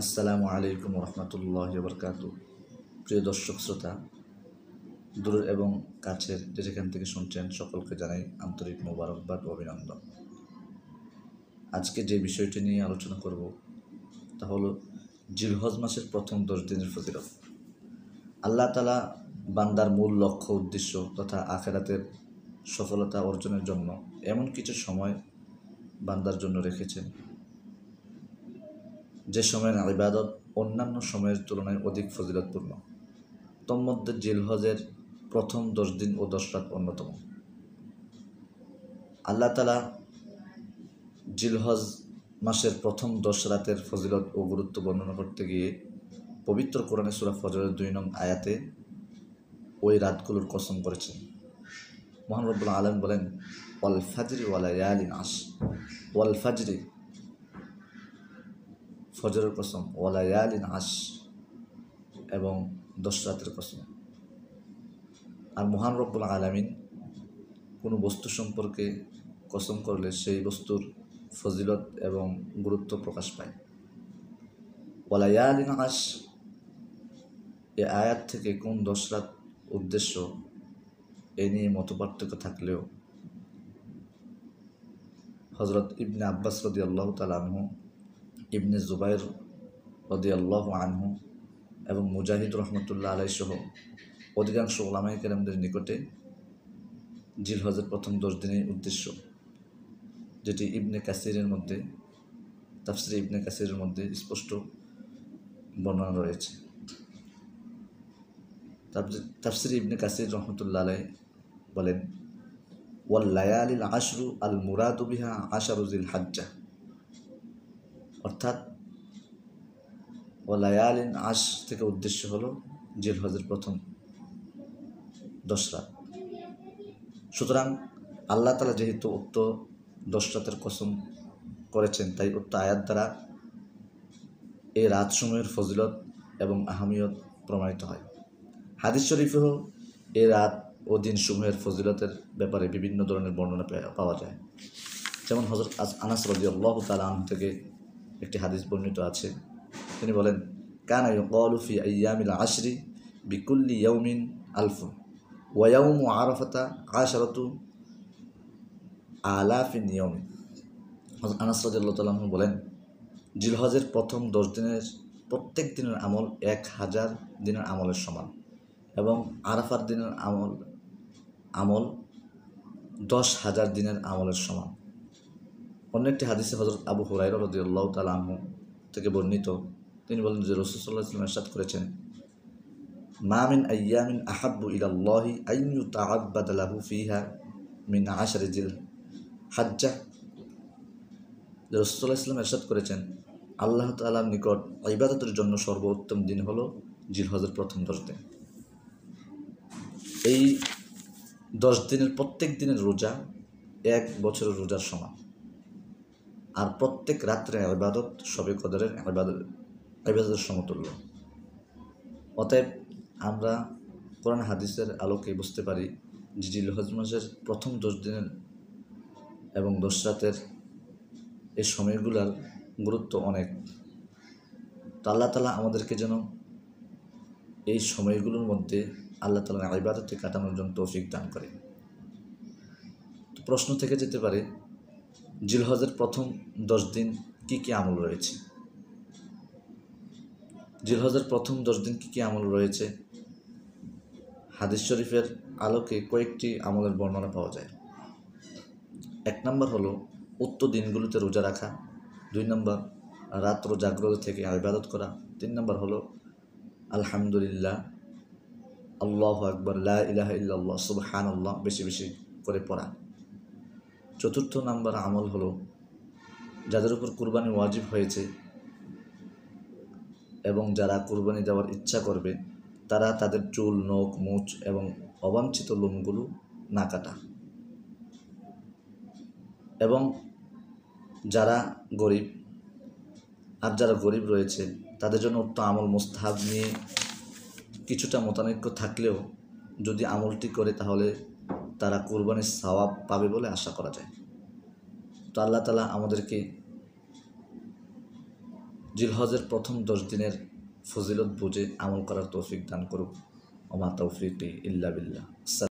আসসালামু আলাইকুম রহমতুল্লাহি ওয়া বারাকাতুহু। প্রিয় দর্শক শ্রোতা, দূর এবং কাছের যে যেখান থেকে শুনছেন সকলকে জানাই আন্তরিক মোবারকবাদ ও অভিনন্দন। আজকে যে বিষয়টি নিয়ে আলোচনা করব তা হলো জিলহজ মাসের প্রথম 10 দিনের ফজিলত। আল্লাহ তাআলা বান্দার মূল লক্ষ্য উদ্দেশ্য তথা আখিরাতের সফলতা অর্জনের জন্য এমন কিছু সময় বান্দার জন্য রেখেছেন যে সময়ের ইবাদত অন্যান্য সময়ের তুলনায় অধিক ফজিলতপূর্ণ। তন্মধ্যে জিলহজের প্রথম 10 দিন ও 10 রাত অন্যতম। আল্লাহ তাআলা জিলহজ মাসের প্রথম 10 রাতের ফজিলত ও গুরুত্ব বর্ণনা করতে গিয়ে পবিত্র কোরআনে সূরা ফজরের 2 নং আয়াতে ওই রাতগুলোর কসম করেছেন। মহান রব্বুল আলামিন বলেন, ওয়াল ফাজরি ওয়া লায়ালিন আশর, ওয়াল ফাজরি ফজরের কসম, ওয়া লায়ালিন আশর এবং 10 রাতের কসম। আর মহান রব্বুল আলামিন কোনো বস্তু সম্পর্কে কসম করলে সেই বস্তুর ফজিলত এবং গুরুত্ব প্রকাশ পায়। ওয়া লায়ালিন আশর এই আয়াত থেকে কোন 10 রাত উদ্দেশ্য এ নিয়ে মতপার্থক্য থাকলেও হযরত ইবনে আব্বাস রাদিয়াল্লাহু তাআলা আনহু, ইবনে জুবাইর রাদিয়াল্লাহু আনহু এবং মুজাহিদ রহমতুল্লাহ আলাইহি সহ অধিকাংশ উলামায়ে কেরামদের নিকটে জিলহজের প্রথম 10 দিনের উদ্দেশ্য, যেটি ইবনে কাসিরের মধ্যে তাফসিরে ইবনে কাসিরের মধ্যে স্পষ্ট বর্ণনা রয়েছে। তাফসিরে ইবনে কাসির রহমতুল্লাহ আলাইহি বলেন, ওয়াল লায়ালিল আশরু আল মুরাদু বিহা আশারু জিল হাজ্জাহ, অর্থাৎ ওয়া লায়ালিন আশর থেকে উদ্দেশ্য হলো জিলহজের প্রথম 10 রাত। সুতরাং আল্লাহ তাআলা যেহেতু উক্ত 10 রাতের কসম করেছেন, তাই উক্ত আয়াত দ্বারা এই রাতসমূহের ফজিলত এবং আহমিয়ত প্রমাণিত হয়। হাদিস শরীফেও এই রাত ও দিনসমূহের ফজিলতের ব্যাপারে বিভিন্ন ধরনের বর্ণনা পাওয়া যায়। যেমন হযরত আনাস রাদিয়াল্লাহু তাআলা আনহু থেকে একটি হাদিস বর্ণিত আছে। তিনি বলেন, কানা ইউকালু ফি আইয়ামিল আশরি বিকুল্লি ইয়াউমিন আলফুন ওয়া ইয়াউমু আরাফাতা আশারাতু আলাফিন ইয়াউমিন। হযরত আনাস রাদিয়াল্লাহু তাআলা আনহু বলেন, জিলহজের প্রথম 10 দিনের প্রত্যেক দিনের আমল 1000 দিনের আমলের সমান এবং আরাফার দিনের আমল 10,000 দিনের আমলের সমান। অন্য একটি হাদিসে হযরত আবু হুরায়রা রাদিয়াল্লাহু তাআলা আনহু থেকে বর্ণিত, তিনি বলেন যে রাসূল সাল্লাল্লাহু আলাইহি ওয়াসাল্লাম ইরশাদ করেছেন, মা মিন আইয়ামিন আহাব্বু ইলাল্লাহি আন ইউতাআব্বাদা লাহু ফিহা মিন আশরি জিল হাজ্জাহ। রাসূল সাল্লাল্লাহু আলাইহি ওয়াসাল্লাম ইরশাদ করেছেন, আল্লাহ তাআলার নিকট ইবাদতের জন্য সর্বোত্তম দিন হলো জিলহজের প্রথম 10 দিন। এই 10 দিনের প্রত্যেক দিনের রোজা 1 বছরের রোজার সমান। আর প্রত্যেক রাত্রে ইবাদত শবে কদরের ইবাদতের সমতুল্য। অতএব আমরা কোরআন হাদিসের আলোকে বুঝতে পারি যে জিলহজ মাসের প্রথম 10 দিনের এবং 10 রাতের এই সময়গুলোর গুরুত্ব অনেক। তো আল্লাহ তাআলা আমাদেরকে যেন এই সময়গুলোর মধ্যে আল্লাহ তাআলার ইবাদতে কাটানোর জন্য তৌফিক দান করে। তো প্রশ্ন থেকে যেতে পারে, জিলহজের প্রথম 10 দিন কি কি আমল রয়েছে? জিলহজের প্রথম 10 দিন কি কি আমল রয়েছে? হাদিস শরীফের আলোকে কয়েকটি আমলের বর্ণনা পাওয়া যায়। 1 নম্বর হলো উক্ত দিনগুলোতে রোজা রাখা। 2 নম্বর রাত্র জাগ্রত থেকে ইবাদত করা। 3 নম্বর হলো আলহামদুলিল্লাহ, আল্লাহু আকবার, লা ইলাহা ইল্লাল্লাহ, সুবহানাল্লাহ বেশি বেশি করে পড়া। 4 নম্বর আমল হলো যাদের উপর কুরবানি ওয়াজিব হয়েছে এবং যারা কুরবানি দেওয়ার ইচ্ছা করবে তারা তাদের চুল, নখ, মুছ এবং অবাঞ্ছিত লোমগুলো না কাটা। এবং যারা গরিব রয়েছে তাদের জন্য উক্ত আমল মুস্তাহাব নিয়ে কিছুটা মতানৈক্য থাকলেও যদি আমলটি করে তাহলে তারা কুরবানির সওয়াব পাবে বলে আশা করা যায়। তো আল্লাহ তাআলা আমাদেরকে জিলহজের প্রথম 10 দিনের ফজিলত বুঝে আমল করার তৌফিক দান করুক। ওমা তৌফিক ইল্লা বিল্লাহ।